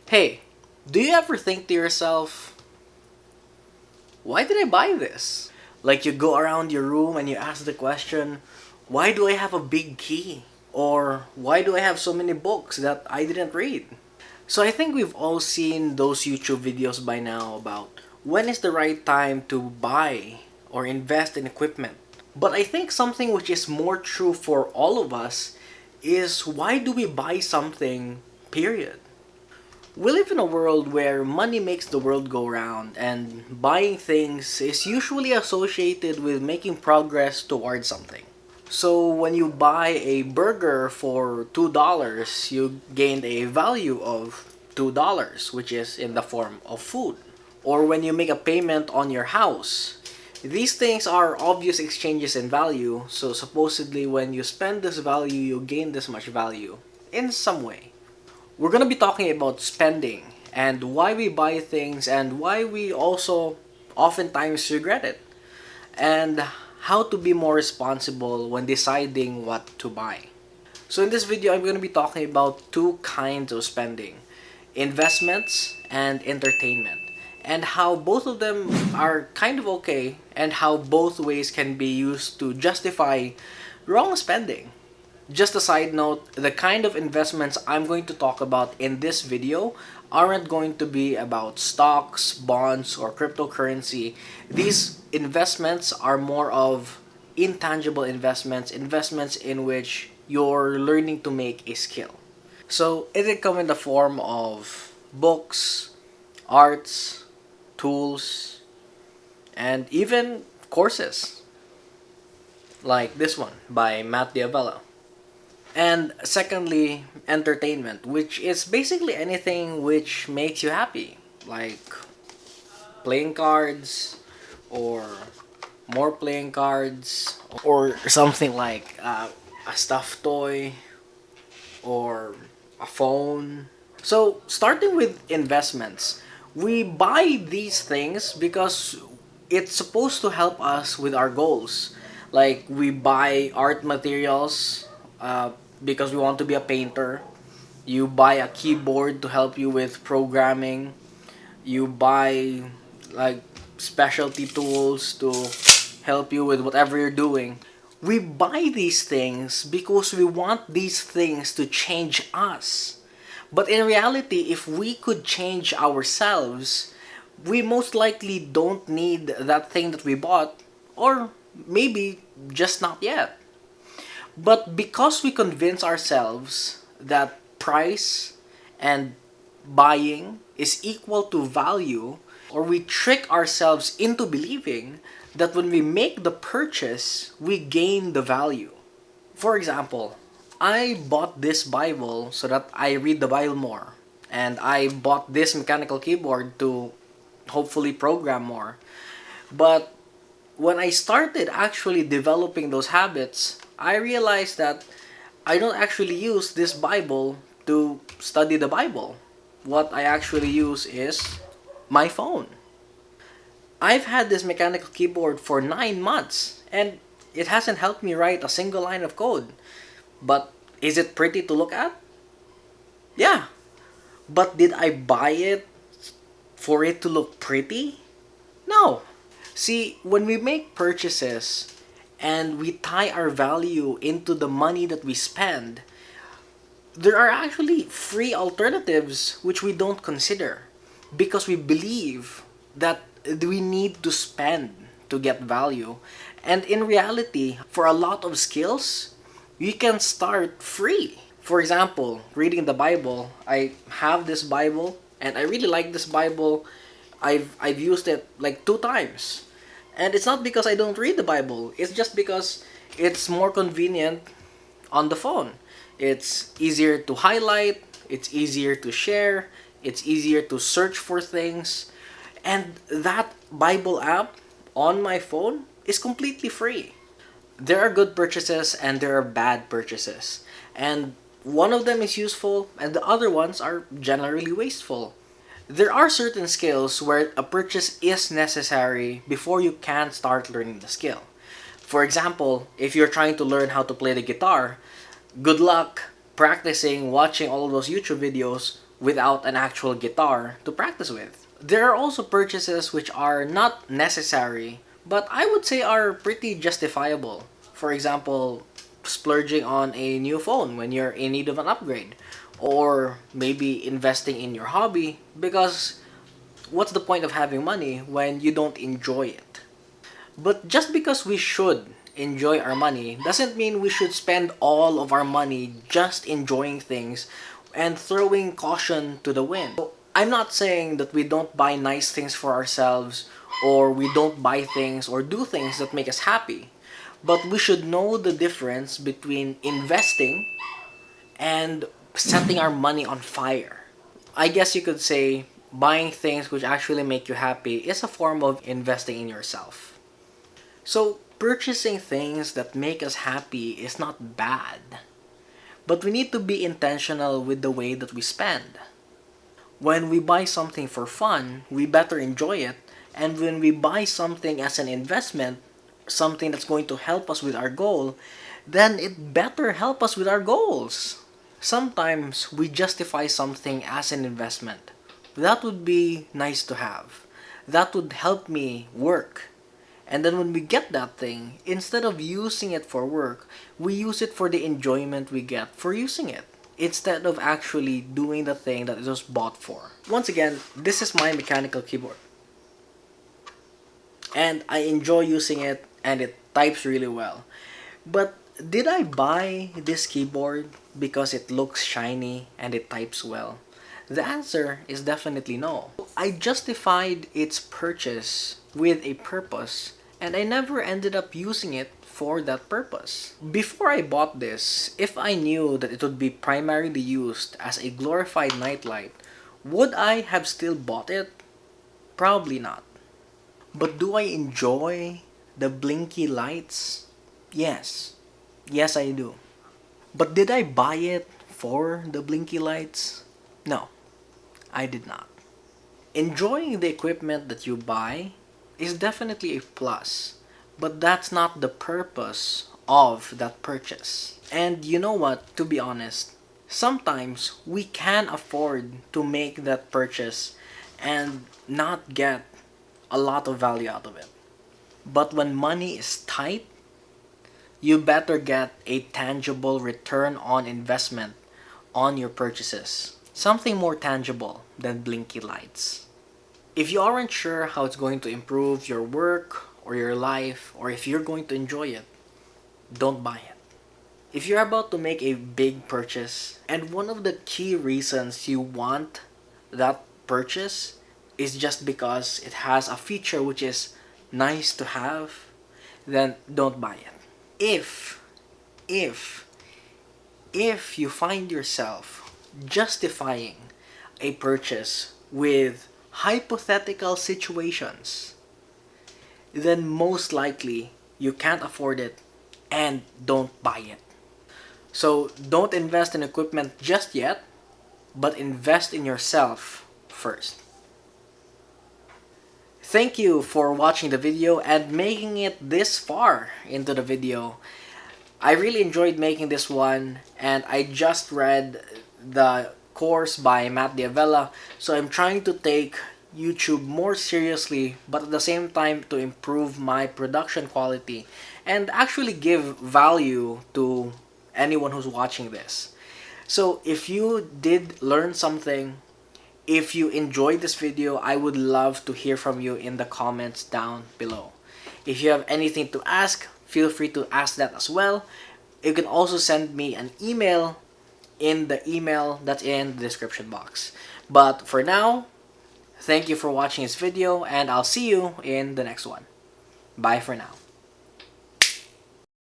Hey, do you ever think to yourself, why did I buy this? Like you go around your room and you ask the question, why do I have a big key? Or why do I have so many books that I didn't read? So I think we've all seen those YouTube videos by now about when is the right time to buy or invest in equipment. But I think something which is more true for all of us is why do we buy something, period? We live in a world where money makes the world go round, and buying things is usually associated with making progress towards something. So when you buy a burger for $2, you gained a value of $2, which is in the form of food. Or when you make a payment on your house, these things are obvious exchanges in value, so supposedly when you spend this value, you gain this much value in some way. We're gonna be talking about spending and why we buy things and why we also oftentimes regret it, and how to be more responsible when deciding what to buy. So in this video, I'm gonna be talking about two kinds of spending: investments and entertainment, and how both of them are kind of okay and how both ways can be used to justify wrong spending. Just a side note, the kind of investments I'm going to talk about in this video aren't going to be about stocks, bonds, or cryptocurrency. These investments are more of intangible investments, investments in which you're learning to make a skill. So it can come in the form of books, arts, tools, and even courses like this one by Matt Diavella. And secondly, entertainment, which is basically anything which makes you happy, like playing cards, or more playing cards, or something like a stuffed toy, or a phone. So, starting with investments, we buy these things because it's supposed to help us with our goals. Like, we buy art materials because we want to be a painter. You buy a keyboard to help you with programming. You buy like specialty tools to help you with whatever you're doing. We buy these things because we want these things to change us. But in reality, if we could change ourselves, we most likely don't need that thing that we bought, or maybe just not yet. But because we convince ourselves that price and buying is equal to value, or we trick ourselves into believing that when we make the purchase, we gain the value. For example, I bought this Bible so that I read the Bible more. And I bought this mechanical keyboard to hopefully program more. But when I started actually developing those habits, I realized that I don't actually use this Bible to study the Bible. What I actually use is my phone. I've had this mechanical keyboard for 9 months and it hasn't helped me write a single line of code. But is it pretty to look at? Yeah. But did I buy it for it to look pretty? No. See, when we make purchases and we tie our value into the money that we spend, there are actually free alternatives which we don't consider because we believe that we need to spend to get value. And in reality, for a lot of skills, you can start free. For example, reading the Bible. I have this Bible and I really like this Bible. I've used it like 2 times. And it's not because I don't read the Bible. It's just because it's more convenient on the phone. It's easier to highlight, it's easier to share, it's easier to search for things. And that Bible app on my phone is completely free. There are good purchases and there are bad purchases. And one of them is useful and the other ones are generally wasteful. There are certain skills where a purchase is necessary before you can start learning the skill. For example, if you're trying to learn how to play the guitar, good luck practicing watching all of those YouTube videos without an actual guitar to practice with. There are also purchases which are not necessary, but I would say are pretty justifiable. For example, splurging on a new phone when you're in need of an upgrade, or maybe investing in your hobby, because what's the point of having money when you don't enjoy it? But just because we should enjoy our money doesn't mean we should spend all of our money just enjoying things and throwing caution to the wind. So, I'm not saying that we don't buy nice things for ourselves, or we don't buy things or do things that make us happy. But we should know the difference between investing and setting our money on fire. I guess you could say buying things which actually make you happy is a form of investing in yourself. So, purchasing things that make us happy is not bad. But we need to be intentional with the way that we spend. When we buy something for fun, we better enjoy it. And when we buy something as an investment, something that's going to help us with our goal, then it better help us with our goals. Sometimes we justify something as an investment. That would be nice to have. That would help me work. And then when we get that thing, instead of using it for work, we use it for the enjoyment we get for using it, instead of actually doing the thing that it was bought for. Once again, this is my mechanical keyboard. And I enjoy using it, and it types really well. But did I buy this keyboard because it looks shiny and it types well? The answer is definitely no. I justified its purchase with a purpose, and I never ended up using it for that purpose. Before I bought this, if I knew that it would be primarily used as a glorified nightlight, would I have still bought it? Probably not. But do I enjoy the blinky lights? Yes. Yes, I do. But did I buy it for the blinky lights? No, I did not. Enjoying the equipment that you buy is definitely a plus, but that's not the purpose of that purchase. And you know what, to be honest, sometimes we can afford to make that purchase and not get a lot of value out of it. But when money is tight, you better get a tangible return on investment on your purchases. Something more tangible than blinky lights. If you aren't sure how it's going to improve your work or your life, or if you're going to enjoy it, don't buy it. If you're about to make a big purchase, and one of the key reasons you want that purchase is just because it has a feature which is nice to have, then don't buy it. If you find yourself justifying a purchase with hypothetical situations, then most likely you can't afford it and don't buy it. So don't invest in equipment just yet, but invest in yourself first. Thank you for watching the video and making it this far into the video. I really enjoyed making this one, and I just read the course by Matt D'Avella, so I'm trying to take YouTube more seriously, but at the same time to improve my production quality and actually give value to anyone who's watching this. So if you did learn something, if you enjoyed this video, I would love to hear from you in the comments down below. If you have anything to ask, feel free to ask that as well. You can also send me an email in the email that's in the description box. But for now, thank you for watching this video, and I'll see you in the next one. Bye for now.